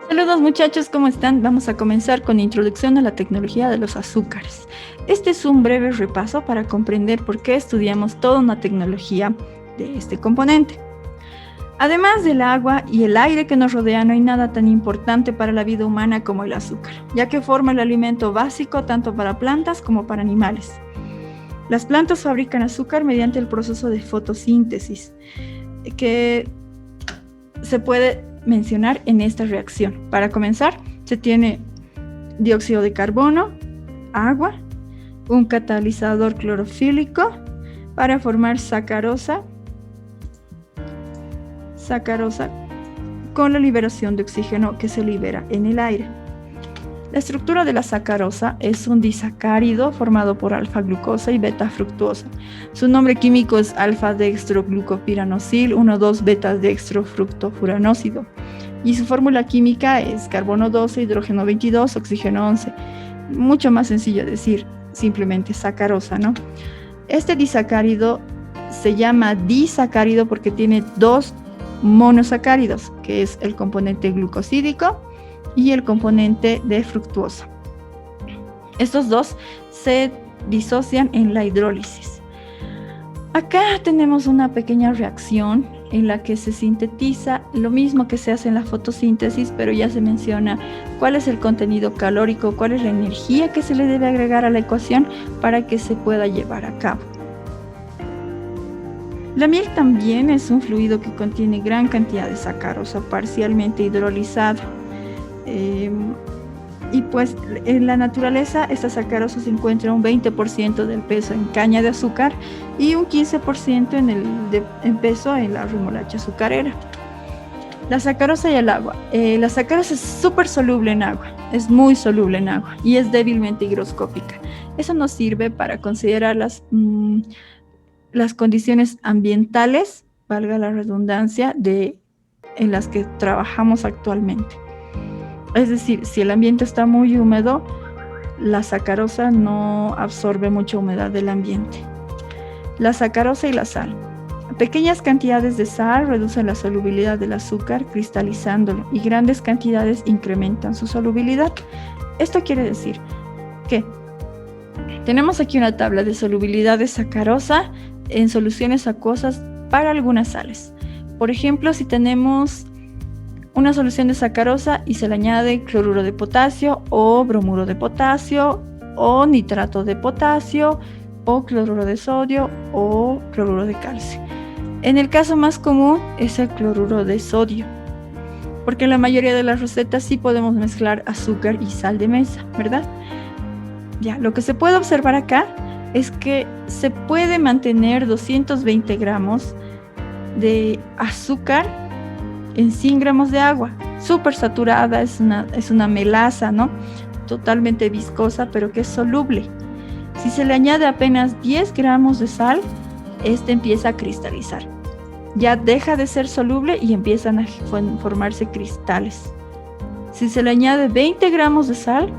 Saludos muchachos, ¿cómo están? Vamos a comenzar con introducción a la tecnología de los azúcares. Este es un breve repaso para comprender por qué estudiamos toda una tecnología de este componente. Además del agua y el aire que nos rodea, no hay nada tan importante para la vida humana como el azúcar, ya que forma el alimento básico tanto para plantas como para animales. Las plantas fabrican azúcar mediante el proceso de fotosíntesis, que se puede mencionar en esta reacción. Para comenzar, se tiene dióxido de carbono, agua, un catalizador clorofílico para formar sacarosa con la liberación de oxígeno que se libera en el aire. La estructura de la sacarosa es un disacárido formado por alfa-glucosa y beta-fructuosa. Su nombre químico es alfa-dextroglucopiranosil 1,2-beta-dextrofructofuranósido y su fórmula química es carbono 12, hidrógeno 22, oxígeno 11. Mucho más sencillo decir, simplemente sacarosa, ¿no? Este disacárido se llama disacárido porque tiene dos monosacáridos, que es el componente glucosídico y el componente de fructuosa. Estos dos se disocian en la hidrólisis. Acá tenemos una pequeña reacción en la que se sintetiza lo mismo que se hace en la fotosíntesis, pero ya se menciona cuál es el contenido calórico, cuál es la energía que se le debe agregar a la ecuación para que se pueda llevar a cabo. La miel también es un fluido que contiene gran cantidad de sacarosa parcialmente hidrolizada. Y pues en la naturaleza esta sacarosa se encuentra un 20% del peso en caña de azúcar y un 15% en peso en la remolacha azucarera. La sacarosa y el agua. La sacarosa es súper soluble en agua, es muy soluble en agua y es débilmente higroscópica. Eso nos sirve para considerar las condiciones ambientales, valga la redundancia, en las que trabajamos actualmente. Es decir, si el ambiente está muy húmedo, la sacarosa no absorbe mucha humedad del ambiente. La sacarosa y la sal. Pequeñas cantidades de sal reducen la solubilidad del azúcar cristalizándolo y grandes cantidades incrementan su solubilidad. Esto quiere decir que tenemos aquí una tabla de solubilidad de sacarosa en soluciones acuosas para algunas sales. Por ejemplo, si tenemos una solución de sacarosa y se le añade cloruro de potasio o bromuro de potasio o nitrato de potasio o cloruro de sodio o cloruro de calcio. En el caso más común es el cloruro de sodio, porque en la mayoría de las recetas sí podemos mezclar azúcar y sal de mesa, ¿verdad? Ya, lo que se puede observar acá es que se puede mantener 220 gramos de azúcar en 100 gramos de agua, súper saturada, es una melaza, ¿no? Totalmente viscosa, pero que es soluble. Si se le añade apenas 10 gramos de sal, este empieza a cristalizar. Ya deja de ser soluble y empiezan a formarse cristales. Si se le añade 20 gramos de sal,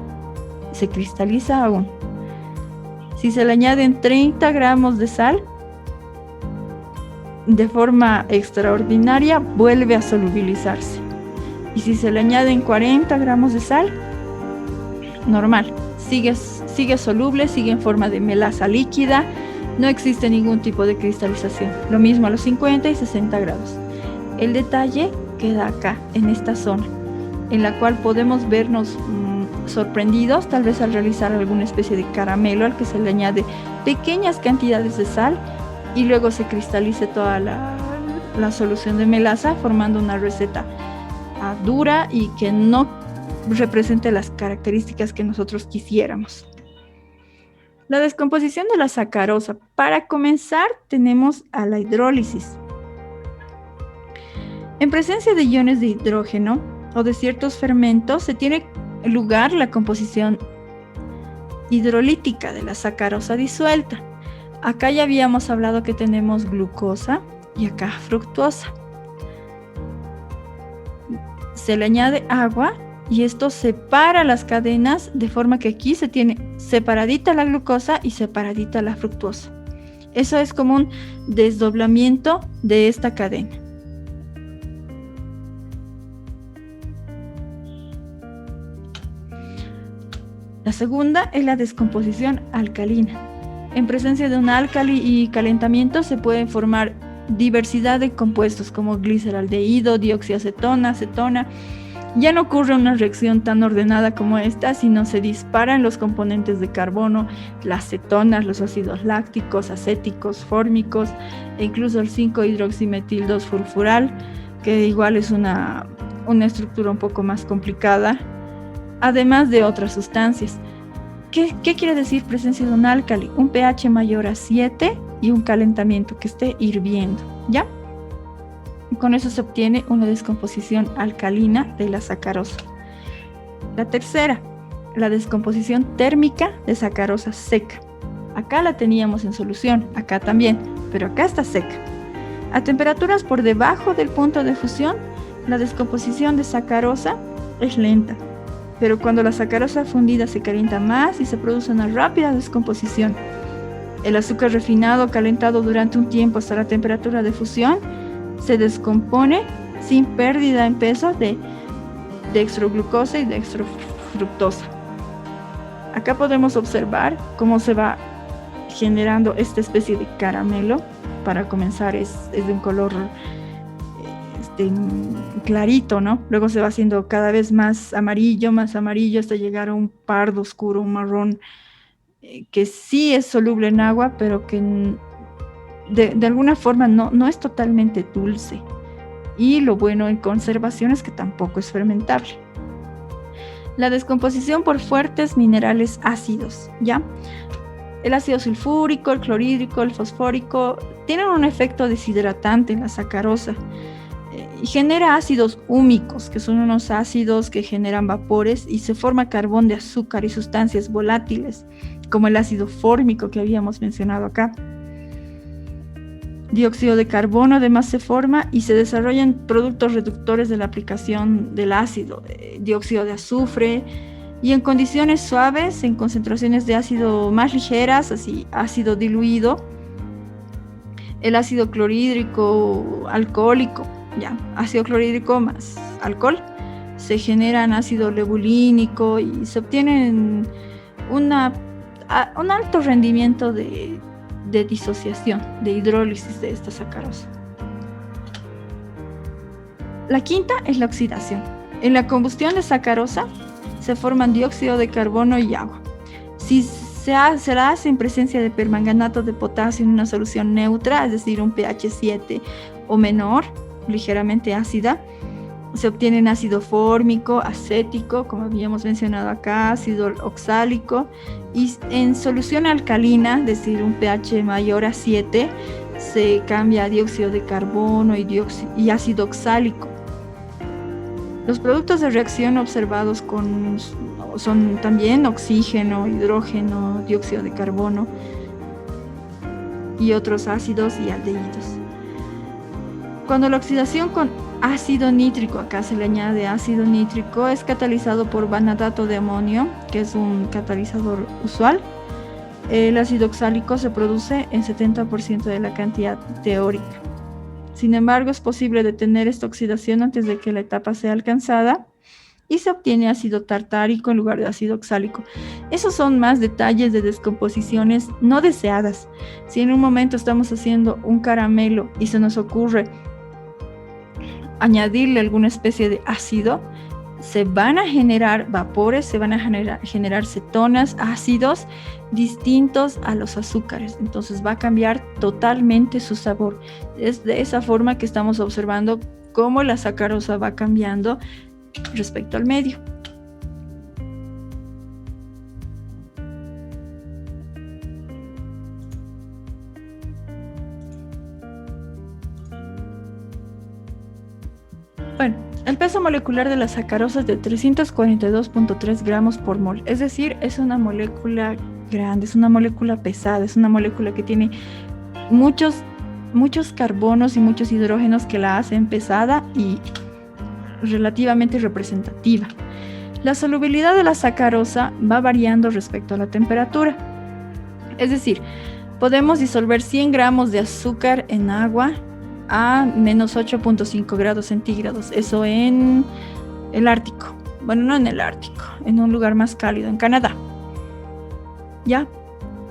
se cristaliza aún. Si se le añaden 30 gramos de sal, de forma extraordinaria vuelve a solubilizarse. Y si se le añaden 40 gramos de sal, normal, sigue soluble, sigue en forma de melaza líquida, no existe ningún tipo de cristalización. Lo mismo a los 50 y 60 grados. El detalle queda acá, en esta zona, en la cual podemos vernos sorprendidos, tal vez al realizar alguna especie de caramelo al que se le añade pequeñas cantidades de sal y luego se cristalice toda la solución de melaza formando una receta dura y que no represente las características que nosotros quisiéramos. La descomposición de la sacarosa. Para comenzar tenemos a la hidrólisis. En presencia de iones de hidrógeno o de ciertos fermentos se tiene lugar la composición hidrolítica de la sacarosa disuelta. Acá ya habíamos hablado que tenemos glucosa y acá fructosa. Se le añade agua y esto separa las cadenas de forma que aquí se tiene separadita la glucosa y separadita la fructosa. Eso es como un desdoblamiento de esta cadena. segunda es la descomposición alcalina. En presencia de un álcali y calentamiento se pueden formar diversidad de compuestos como gliceraldehído, dioxiacetona, acetona. Ya no ocurre una reacción tan ordenada como esta, sino se disparan los componentes de carbono, las cetonas, los ácidos lácticos, acéticos, fórmicos e incluso el 5-hidroximetil-2-furfural, que igual es una estructura un poco más complicada, además de otras sustancias. ¿Qué quiere decir presencia de un álcali? Un pH mayor a 7 y un calentamiento que esté hirviendo, ¿ya? Con eso se obtiene una descomposición alcalina de la sacarosa. La tercera, la descomposición térmica de sacarosa seca. Acá la teníamos en solución, acá también, pero acá está seca. A temperaturas por debajo del punto de fusión, la descomposición de sacarosa es lenta, pero cuando la sacarosa fundida se calienta más y se produce una rápida descomposición. El azúcar refinado calentado durante un tiempo hasta la temperatura de fusión se descompone sin pérdida en peso de dextroglucosa y dextrofructosa. Acá podemos observar cómo se va generando esta especie de caramelo. Para comenzar es de un color clarito, ¿no? Luego se va haciendo cada vez más amarillo, hasta llegar a un pardo oscuro, un marrón, que sí es soluble en agua, pero que de alguna forma no es totalmente dulce. Y lo bueno en conservación es que tampoco es fermentable. La descomposición por fuertes minerales ácidos, ¿ya? El ácido sulfúrico, el clorhídrico, el fosfórico tienen un efecto deshidratante en la sacarosa y genera ácidos húmicos, que son unos ácidos que generan vapores y se forma carbón de azúcar y sustancias volátiles, como el ácido fórmico que habíamos mencionado acá. Dióxido de carbono además se forma y se desarrollan productos reductores de la aplicación del ácido, dióxido de azufre, y en condiciones suaves, en concentraciones de ácido más ligeras, así ácido diluido, el ácido clorhídrico alcohólico, ya, ácido clorhídrico más alcohol, se generan ácido lebulínico y se obtienen un alto rendimiento de disociación, de hidrólisis de esta sacarosa. La quinta es la oxidación. En la combustión de sacarosa se forman dióxido de carbono y agua. Si se la hace en presencia de permanganato de potasio en una solución neutra, es decir, un pH 7 o menor, ligeramente ácida, se obtienen ácido fórmico, acético, como habíamos mencionado acá, ácido oxálico, y en solución alcalina, es decir, un pH mayor a 7, se cambia a dióxido de carbono y ácido oxálico. Los productos de reacción observados son también oxígeno, hidrógeno, dióxido de carbono y otros ácidos y aldehídos. Cuando la oxidación con ácido nítrico, acá se le añade ácido nítrico, es catalizado por vanadato de amonio, que es un catalizador usual, el ácido oxálico se produce en 70% de la cantidad teórica. Sin embargo, es posible detener esta oxidación antes de que la etapa sea alcanzada y se obtiene ácido tartárico en lugar de ácido oxálico. Esos son más detalles de descomposiciones no deseadas. Si en un momento estamos haciendo un caramelo y se nos ocurre añadirle alguna especie de ácido, se van a generar vapores, se van a generar cetonas, ácidos distintos a los azúcares. Entonces va a cambiar totalmente su sabor. Es de esa forma que estamos observando cómo la sacarosa va cambiando respecto al medio. Bueno, el peso molecular de la sacarosa es de 342.3 gramos por mol, es decir, es una molécula grande, es una molécula pesada, es una molécula que tiene muchos carbonos y muchos hidrógenos que la hacen pesada y relativamente representativa. La solubilidad de la sacarosa va variando respecto a la temperatura, es decir, podemos disolver 100 gramos de azúcar en agua a menos 8.5 grados centígrados, eso en el Ártico, bueno, no en el Ártico, en un lugar más cálido, en Canadá. ¿ya?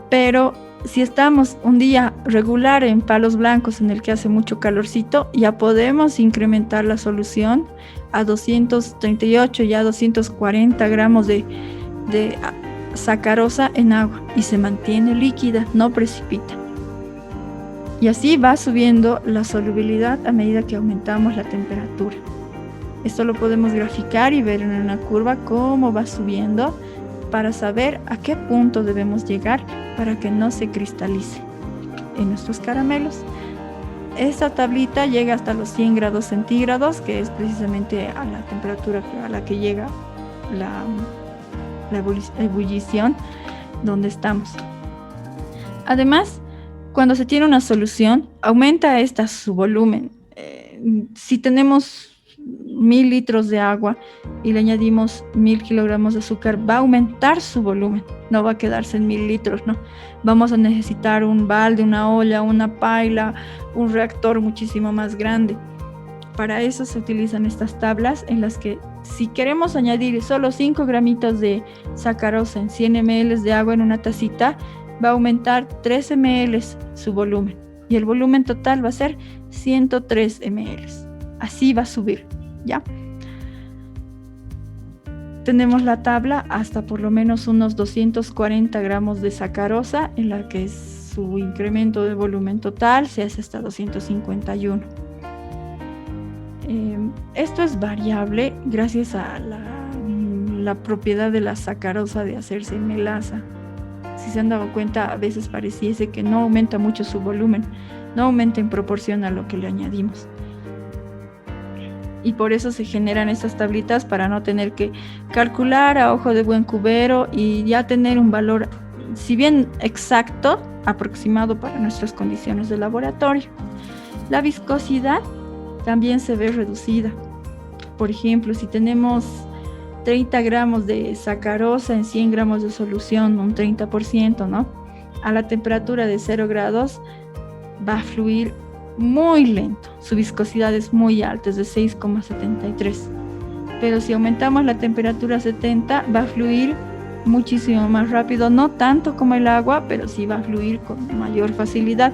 Pero si estamos un día regular en Palos Blancos en el que hace mucho calorcito, ya podemos incrementar la solución a 238, ya 240 gramos de sacarosa en agua y se mantiene líquida, no precipita. Y así va subiendo la solubilidad a medida que aumentamos la temperatura. Esto lo podemos graficar y ver en una curva cómo va subiendo para saber a qué punto debemos llegar para que no se cristalice en nuestros caramelos. Esta tablita llega hasta los 100 grados centígrados, que es precisamente a la temperatura a la que llega la ebullición donde estamos. Además, cuando se tiene una solución, aumenta su volumen. Si tenemos 1000 litros de agua y le añadimos 1000 kilogramos de azúcar, va a aumentar su volumen, no va a quedarse en 1000 litros, no. Vamos a necesitar un balde, una olla, una paila, un reactor muchísimo más grande. Para eso se utilizan estas tablas en las que si queremos añadir solo 5 gramitos de sacarosa en 100 ml de agua en una tacita, va a aumentar 3 ml su volumen y el volumen total va a ser 103 ml. Así va a subir, ¿ya? Tenemos la tabla hasta por lo menos unos 240 gramos de sacarosa, en la que su incremento de volumen total se hace hasta 251. Esto es variable gracias a la propiedad de la sacarosa de hacerse melaza. Si se han dado cuenta, a veces pareciese que no aumenta mucho su volumen, no aumenta en proporción a lo que le añadimos. Y por eso se generan estas tablitas para no tener que calcular a ojo de buen cubero y ya tener un valor, si bien exacto, aproximado para nuestras condiciones de laboratorio. La viscosidad también se ve reducida. Por ejemplo, si tenemos 30 gramos de sacarosa en 100 gramos de solución, un 30%, ¿no? A la temperatura de 0 grados va a fluir muy lento. Su viscosidad es muy alta, es de 6,73. Pero si aumentamos la temperatura a 70, va a fluir muchísimo más rápido, no tanto como el agua, pero sí va a fluir con mayor facilidad.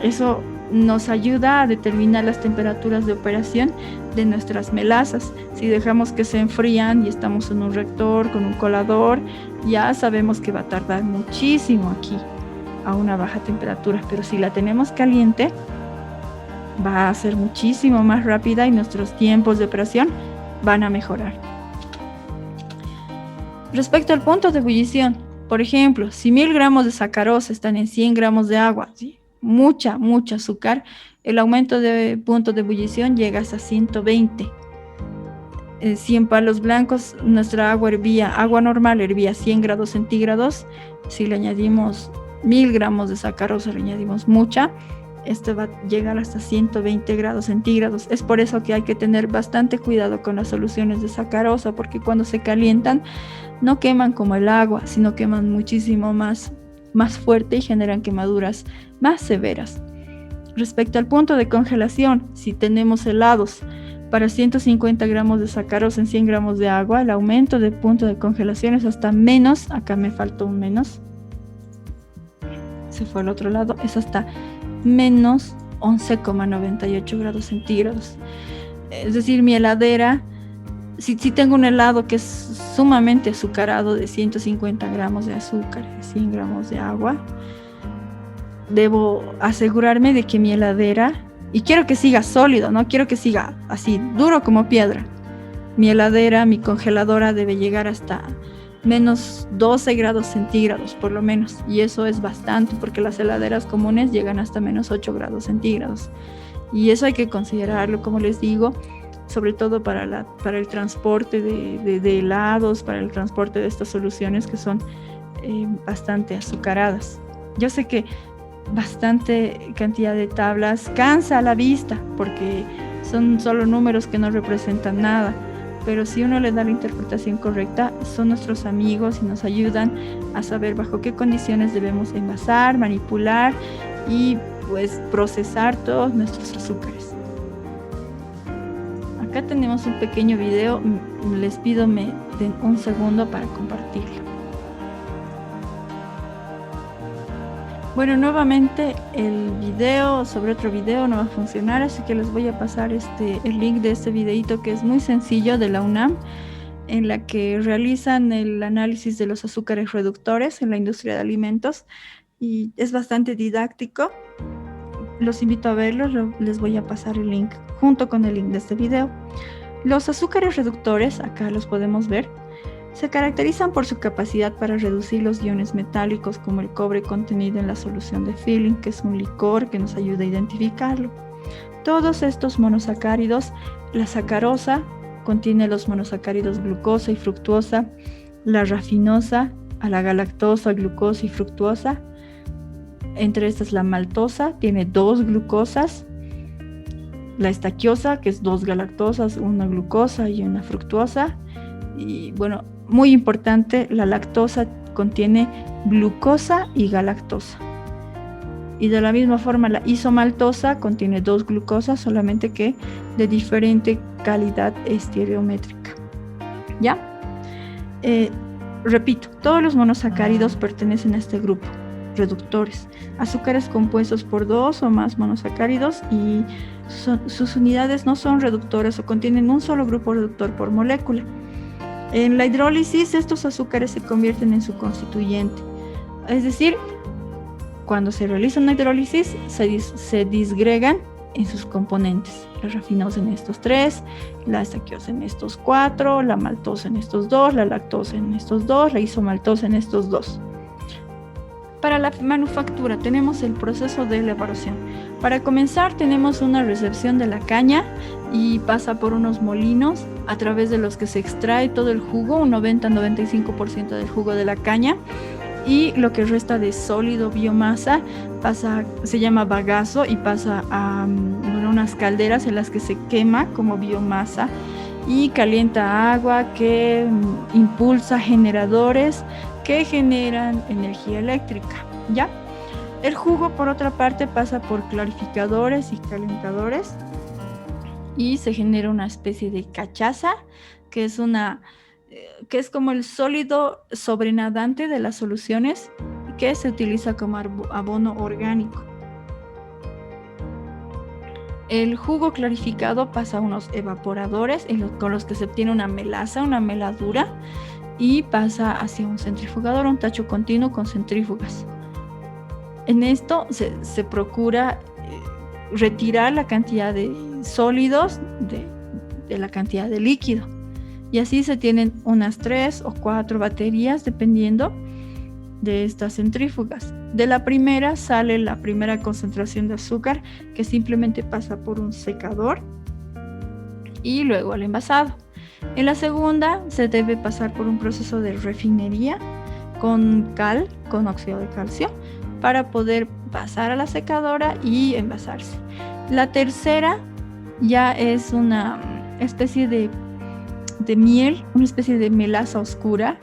Eso nos ayuda a determinar las temperaturas de operación de nuestras melazas. Si dejamos que se enfrían y estamos en un reactor con un colador, ya sabemos que va a tardar muchísimo aquí a una baja temperatura, pero si la tenemos caliente va a ser muchísimo más rápida y nuestros tiempos de operación van a mejorar. Respecto al punto de ebullición, por ejemplo, si 1000 gramos de sacarosa están en 100 gramos de agua, ¿sí? mucha azúcar, el aumento de punto de ebullición llega hasta 120. Si en Palos Blancos nuestra agua normal hervía 100 grados centígrados, si le añadimos 1000 gramos de sacarosa, le añadimos mucha, este va a llegar hasta 120 grados centígrados. Es por eso que hay que tener bastante cuidado con las soluciones de sacarosa, porque cuando se calientan no queman como el agua, sino queman muchísimo más fuerte y generan quemaduras más severas. Respecto al punto de congelación, si tenemos helados para 150 gramos de sacarosa en 100 gramos de agua, el aumento de punto de congelación es hasta menos, acá me faltó un menos, se fue al otro lado, es hasta menos 11,98 grados centígrados. Es decir, mi heladera, si tengo un helado que es sumamente azucarado de 150 gramos de azúcar, 100 gramos de agua, debo asegurarme de que mi heladera, y quiero que siga sólido, no quiero que siga así duro como piedra. Mi heladera, mi congeladora debe llegar hasta menos 12 grados centígrados por lo menos, y eso es bastante porque las heladeras comunes llegan hasta menos 8 grados centígrados, y eso hay que considerarlo, como les digo, sobre todo para el transporte de helados, para el transporte de estas soluciones que son bastante azucaradas. Yo sé que bastante cantidad de tablas cansa a la vista porque son solo números que no representan nada, pero si uno le da la interpretación correcta, son nuestros amigos y nos ayudan a saber bajo qué condiciones debemos envasar, manipular y pues procesar todos nuestros azúcares. Acá tenemos un pequeño video, les pido me den un segundo para compartirlo. Bueno, nuevamente el video sobre otro video no va a funcionar, así que les voy a pasar el link de este videito que es muy sencillo de la UNAM, en la que realizan el análisis de los azúcares reductores en la industria de alimentos y es bastante didáctico. Los invito a verlo, les voy a pasar el link junto con el link de este video. Los azúcares reductores, acá los podemos ver, se caracterizan por su capacidad para reducir los iones metálicos como el cobre contenido en la solución de Filling, que es un licor que nos ayuda a identificarlo. Todos estos monosacáridos, la sacarosa contiene los monosacáridos glucosa y fructuosa, la rafinosa a la galactosa, glucosa y fructuosa. Entre estas la maltosa tiene 2 glucosas, la estaquiosa que es 2 galactosas, una glucosa y una fructuosa. Y bueno, muy importante, la lactosa contiene glucosa y galactosa. Y de la misma forma la isomaltosa contiene 2 glucosas, solamente que de diferente calidad estereométrica. ¿Ya? Repito, todos los monosacáridos pertenecen a este grupo, reductores, azúcares compuestos por 2 o más monosacáridos y sus unidades no son reductores o contienen un solo grupo reductor por molécula. En la hidrólisis, estos azúcares se convierten en su constituyente. Es decir, cuando se realiza una hidrólisis, se disgregan en sus componentes. La rafinosa en estos 3, la estaquiosa en estos 4, la maltosa en estos 2, la lactosa en estos 2, la isomaltosa en estos 2. Para la manufactura tenemos el proceso de elaboración. Para comenzar tenemos una recepción de la caña y pasa por unos molinos a través de los que se extrae todo el jugo, un 90-95% del jugo de la caña, y lo que resta de sólido biomasa se llama bagazo y pasa a unas calderas en las que se quema como biomasa y calienta agua que impulsa generadores que generan energía eléctrica, ¿ya? El jugo, por otra parte, pasa por clarificadores y calentadores y se genera una especie de cachaza, que es como el sólido sobrenadante de las soluciones que se utiliza como abono orgánico. El jugo clarificado pasa a unos evaporadores con los que se obtiene una melaza, una meladura, y pasa hacia un centrifugador, un tacho continuo con centrífugas. En esto se procura retirar la cantidad de sólidos de la cantidad de líquido. Y así se tienen unas 3 o 4 baterías dependiendo de estas centrífugas. De la primera sale la primera concentración de azúcar que simplemente pasa por un secador y luego al envasado. En la segunda se debe pasar por un proceso de refinería con óxido de calcio, para poder pasar a la secadora y envasarse. La tercera ya es una especie de miel, una especie de melaza oscura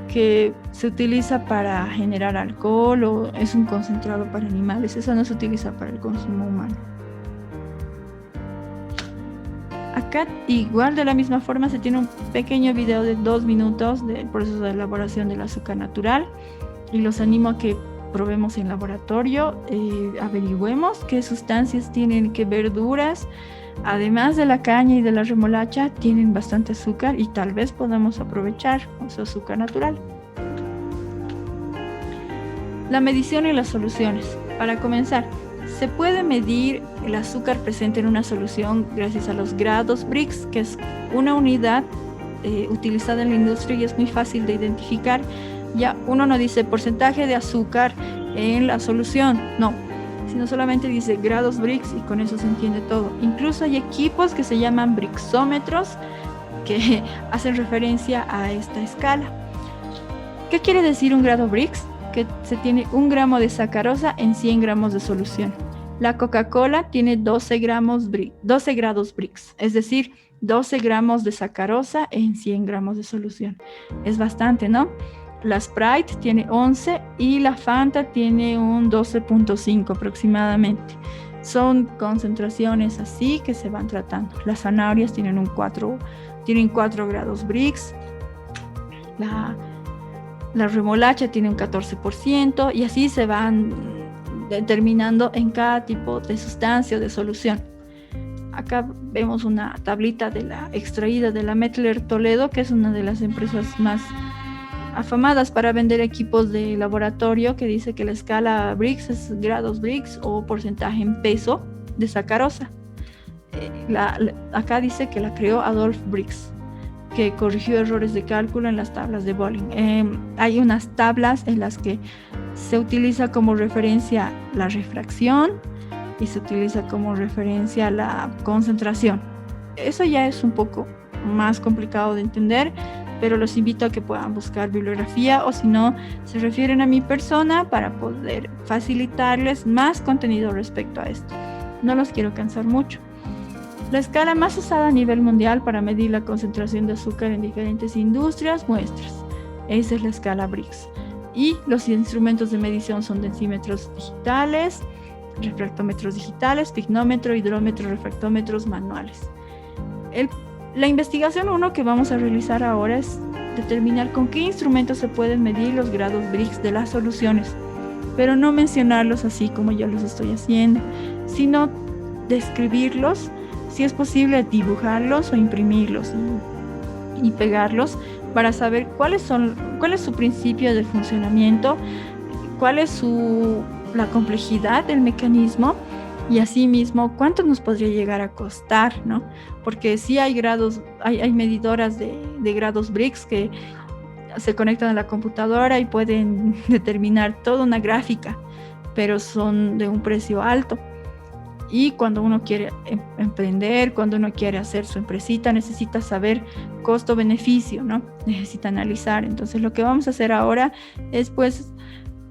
que se utiliza para generar alcohol o es un concentrado para animales. Eso no se utiliza para el consumo humano. Acá igual de la misma forma se tiene un pequeño video de 2 minutos del proceso de elaboración del azúcar natural y los animo a que probemos en laboratorio, averigüemos qué sustancias tienen, qué verduras, además de la caña y de la remolacha, tienen bastante azúcar y tal vez podamos aprovechar su azúcar natural. La medición y las soluciones. Para comenzar, se puede medir el azúcar presente en una solución gracias a los grados Brix, que es una unidad utilizada en la industria y es muy fácil de identificar. Ya uno no dice porcentaje de azúcar en la solución, no, sino solamente dice grados Brix y con eso se entiende todo. Incluso hay equipos que se llaman brixómetros que hacen referencia a esta escala. ¿Qué quiere decir un grado Brix? Que se tiene 1 gramo de sacarosa en 100 gramos de solución. La Coca-Cola tiene 12 grados Brix, es decir, 12 gramos de sacarosa en 100 gramos de solución. Es bastante, ¿no? La Sprite tiene 11 y la Fanta tiene un 12.5 aproximadamente. Son concentraciones así que se van tratando. Las zanahorias tienen 4 grados Brix. La remolacha tiene un 14% y así se van determinando en cada tipo de sustancia o de solución. Acá vemos una tablita extraída de la Mettler Toledo, que es una de las empresas más afamadas para vender equipos de laboratorio, que dice que la escala Briggs es grados Briggs o porcentaje en peso de sacarosa. Acá dice que la creó Adolf Briggs, que corrigió errores de cálculo en las tablas de Bolling. Hay unas tablas en las que se utiliza como referencia la refracción y se utiliza como referencia la concentración. Eso ya es un poco más complicado de entender, pero los invito a que puedan buscar bibliografía, o si no, se refieren a mi persona para poder facilitarles más contenido respecto a esto. No los quiero cansar mucho. La escala más usada a nivel mundial para medir la concentración de azúcar en diferentes industrias muestras. Esa es la escala Briggs. Y los instrumentos de medición son densímetros digitales, refractómetros digitales, pignómetro, hidrómetro, refractómetros manuales. La investigación 1 que vamos a realizar ahora es determinar con qué instrumentos se pueden medir los grados Briggs de las soluciones, pero no mencionarlos así como yo los estoy haciendo, sino describirlos, si es posible dibujarlos o imprimirlos y pegarlos para saber cuál es su principio de funcionamiento, cuál es la complejidad del mecanismo y asimismo cuánto nos podría llegar a costar, ¿no? Porque sí hay medidoras de grados Briggs que se conectan a la computadora y pueden determinar toda una gráfica, pero son de un precio alto. Y cuando uno quiere emprender, cuando uno quiere hacer su empresita, necesita saber costo-beneficio, ¿no? Necesita analizar. Entonces lo que vamos a hacer ahora es pues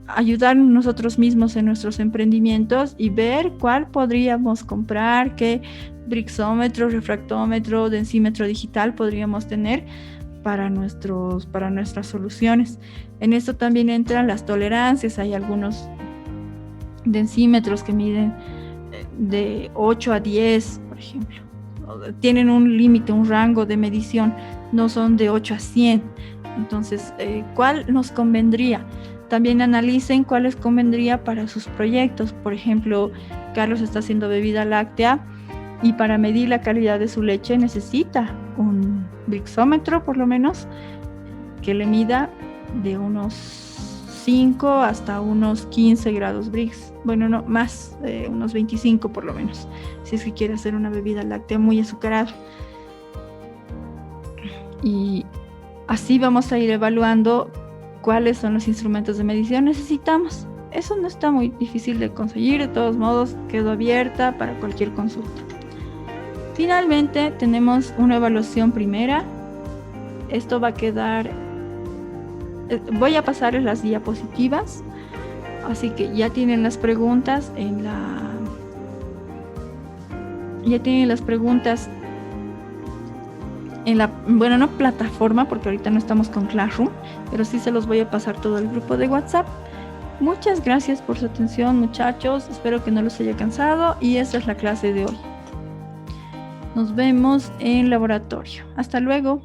ayudarnos nosotros mismos en nuestros emprendimientos y ver cuál podríamos comprar, qué brixómetro, refractómetro, densímetro digital podríamos tener para nuestras soluciones. En esto también entran las tolerancias. Hay algunos densímetros que miden de 8 a 10, por ejemplo. Tienen un límite, un rango de medición, no son de 8 a 100. Entonces, ¿cuál nos convendría? También analicen cuál les convendría para sus proyectos. Por ejemplo, Carlos está haciendo bebida láctea y para medir la calidad de su leche necesita un brixómetro, por lo menos, que le mida de unos 5 hasta unos 15 grados Briggs. Bueno, no, más, unos 25 por lo menos, si es que quiere hacer una bebida láctea muy azucarada. Y así vamos a ir evaluando cuáles son los instrumentos de medición necesitamos. Eso no está muy difícil de conseguir, de todos modos quedo abierta para cualquier consulta. Finalmente tenemos una evaluación primera. Esto va a quedar, voy a pasarles las diapositivas, así que ya tienen las preguntas bueno, no plataforma, porque ahorita no estamos con Classroom, pero sí se los voy a pasar todo el grupo de WhatsApp. Muchas gracias por su atención, muchachos. Espero que no los haya cansado y esta es la clase de hoy. Nos vemos en laboratorio. Hasta luego.